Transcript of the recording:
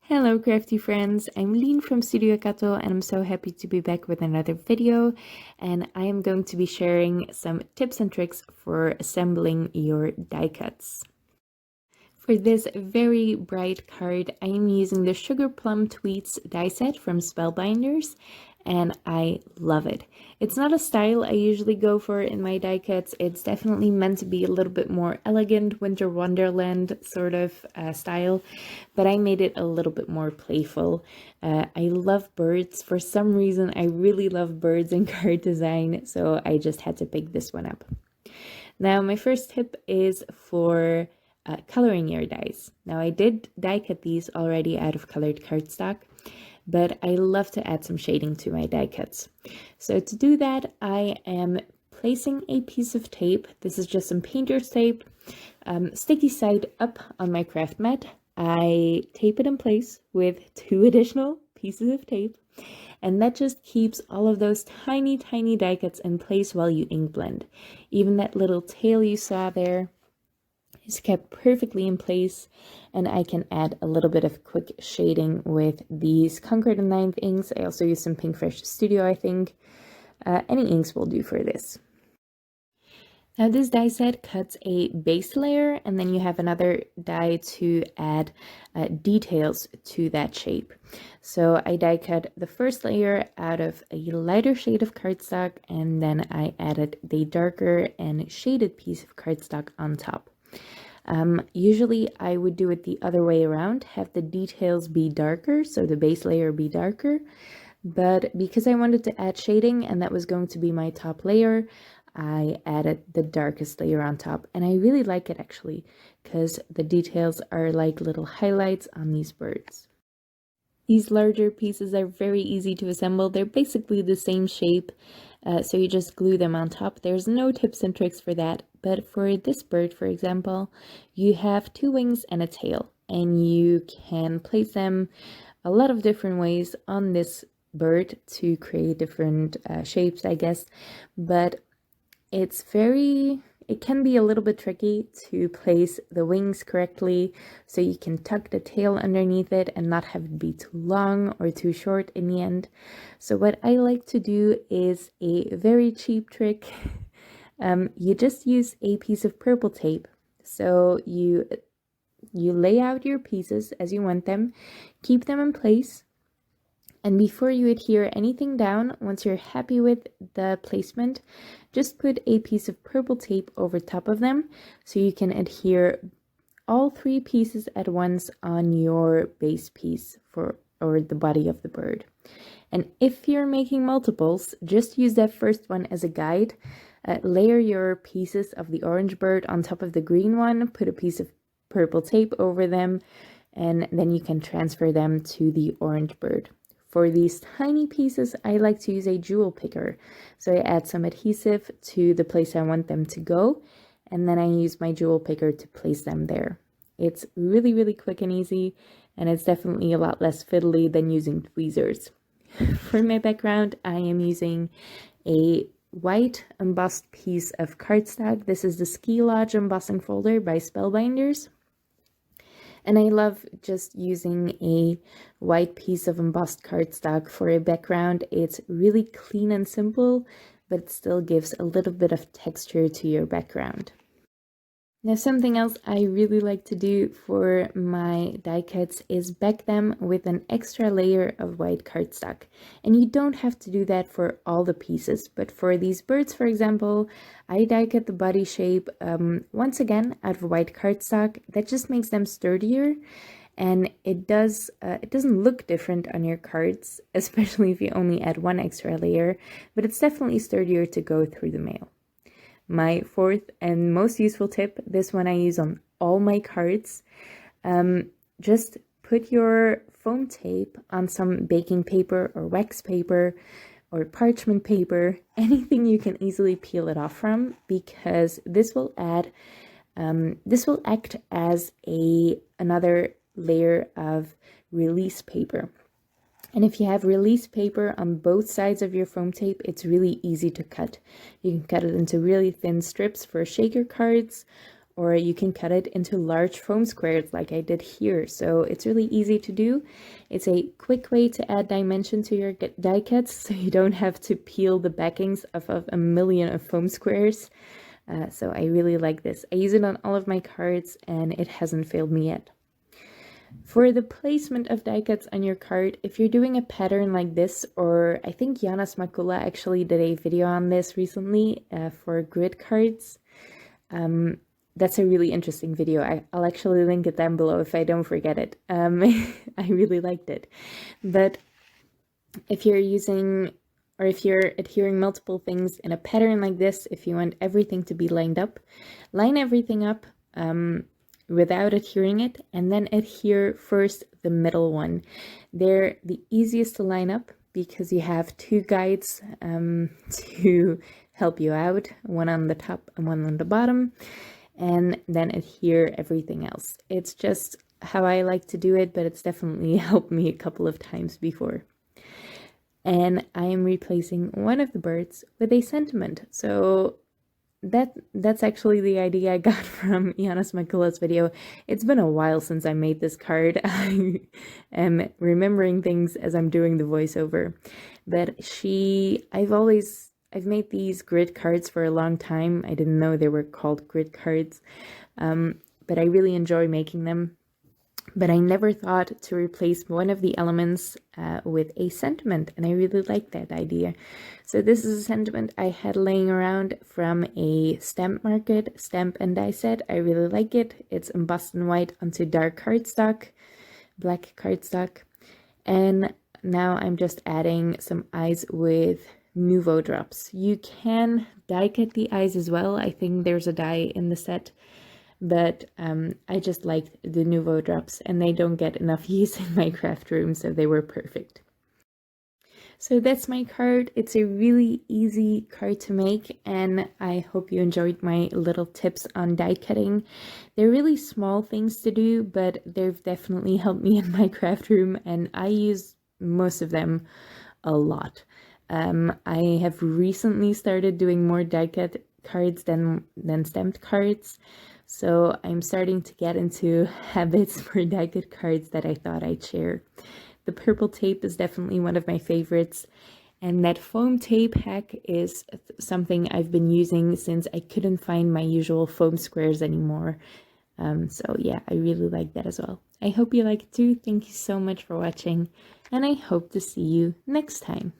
Hello crafty friends, I'm Lean from Studio Kato and I'm so happy to be back with another video, and I am going to be sharing some tips and tricks for assembling your die cuts. For this very bright card, I am using the Sugarplum Tweets die set from Spellbinders, and I love it. It's not a style I usually go for in my die cuts. It's definitely meant to be a little bit more elegant, winter wonderland sort of style, but I made it a little bit more playful. I love birds. For some reason, I really love birds in card design, so I just had to pick this one up. Now, my first tip is for coloring your dies. Now, I did die cut these already out of colored cardstock, but I love to add some shading to my die cuts. So to do that, I am placing a piece of tape. This is just some painter's tape, sticky side up on my craft mat. I tape it in place with 2 additional pieces of tape, and that just keeps all of those tiny die cuts in place while you ink blend. Even that little tail you saw there is kept perfectly in place, and I can add a little bit of quick shading with these Concord & 9th inks. I also use some Pink Fresh Studio, I think. Any inks will do for this. Now this die set cuts a base layer, and then you have another die to add details to that shape. So I die cut the first layer out of a lighter shade of cardstock, and then I added the darker and shaded piece of cardstock on top. Usually I would do it the other way around, have the details be darker, so the base layer be darker. But because I wanted to add shading and that was going to be my top layer, I added the darkest layer on top. And I really like it actually, because the details are like little highlights on these birds. These larger pieces are very easy to assemble. They're basically the same shape, so you just glue them on top. There's no tips and tricks for that, but for this bird, for example, you have 2 wings and a tail, and you can place them a lot of different ways on this bird to create different shapes, I guess, but it can be a little bit tricky to place the wings correctly, so you can tuck the tail underneath it and not have it be too long or too short in the end. So what I like to do is a very cheap trick. You just use a piece of purple tape. So you lay out your pieces as you want them, keep them in place, and before you adhere anything down, once you're happy with the placement, just put a piece of purple tape over top of them so you can adhere all 3 pieces at once on your base piece or the body of the bird. And if you're making multiples, just use that first one as a guide. Layer your pieces of the orange bird on top of the green one, put a piece of purple tape over them, and then you can transfer them to the orange bird. For these tiny pieces, I like to use a jewel picker. So I add some adhesive to the place I want them to go, and then I use my jewel picker to place them there. It's really quick and easy, and it's definitely a lot less fiddly than using tweezers. For my background, I am using a white embossed piece of cardstock. This is the Ski Lodge embossing folder by Spellbinders. And I love just using a white piece of embossed cardstock for a background. It's really clean and simple, but it still gives a little bit of texture to your background. Now, something else I really like to do for my die cuts is back them with an extra layer of white cardstock. And you don't have to do that for all the pieces, but for these birds, for example, I die cut the body shape once again out of white cardstock. That just makes them sturdier, and it doesn't look different on your cards, especially if you only add 1 extra layer, but it's definitely sturdier to go through the mail. My 4th and most useful tip, this one I use on all my cards, just put your foam tape on some baking paper or wax paper or parchment paper, anything you can easily peel it off from, because this will act as another layer of release paper. And if you have release paper on both sides of your foam tape, it's really easy to cut. You can cut it into really thin strips for shaker cards, or you can cut it into large foam squares like I did here. So it's really easy to do. It's a quick way to add dimension to your die cuts, so you don't have to peel the backings of a million of foam squares. So I really like this. I use it on all of my cards and it hasn't failed me yet. For the placement of die cuts on your card, if you're doing a pattern like this, or I think Janas Makula actually did a video on this recently for grid cards. That's a really interesting video. I'll actually link it down below if I don't forget it. I really liked it. But if you're using, or if you're adhering multiple things in a pattern like this, if you want everything to be lined up, line everything up without adhering it, and then adhere first the middle one. They're the easiest to line up because you have two guides to help you out, one on the top and one on the bottom, and then adhere everything else. It's just how I like to do it, but it's definitely helped me a couple of times before. And I am replacing one of the birds with a sentiment. So that's actually the idea I got from Janas Makula's video. It's been a while since I made this card. I am remembering things as I'm doing the voiceover. But I've made these grid cards for a long time. I didn't know they were called grid cards, but I really enjoy making them. But I never thought to replace one of the elements with a sentiment, and I really like that idea. So this is a sentiment I had laying around from a stamp market, stamp and die set. I really like it. It's embossed in white onto dark cardstock, black cardstock. And now I'm just adding some eyes with Nouveau drops. You can die cut the eyes as well. I think there's a die in the set, but I just liked the Nouveau drops, and they don't get enough use in my craft room, so they were perfect. So that's my card. It's a really easy card to make, and I hope you enjoyed my little tips on die cutting. They're really small things to do, but they've definitely helped me in my craft room, and I use most of them a lot. I have recently started doing more die cut cards than stamped cards. So I'm starting to get into habits for die cut cards that I thought I'd share. The purple tape is definitely one of my favorites. And that foam tape hack is something I've been using since I couldn't find my usual foam squares anymore. So yeah, I really like that as well. I hope you like it too. Thank you so much for watching, and I hope to see you next time.